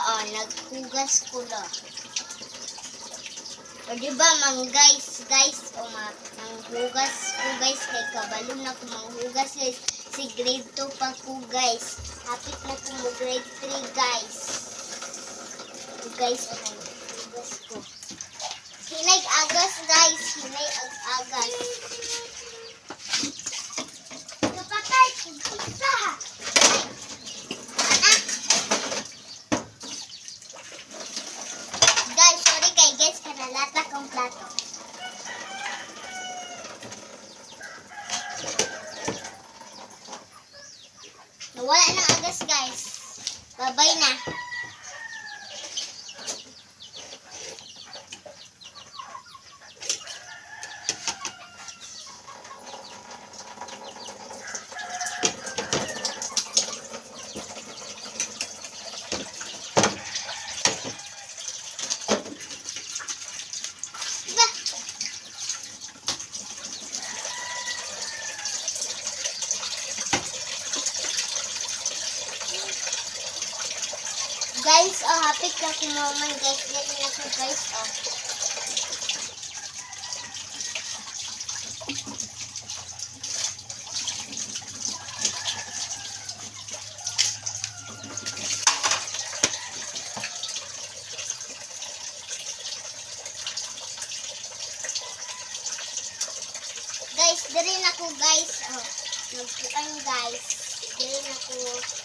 oh, naghugas ko na. O diba, guys, o manghugas ko guys, kay kabalo na ko manghugas guys. Si grade 2 pa ko guys. Hapit na ko mo grade 3 guys. O guys, o manghugas ko. Hinay agas guys, hinay agas. Kapatay, isa ha. Guys, sorry kay guys, kanalata kong plato. Nawala ng agas guys. Bye-bye na. Guys, oh, hapit na kumaman guys. Ganyan na ko guys, oh. Guys, diri na ko guys, oh. Nagpuan guys. Diri na ko.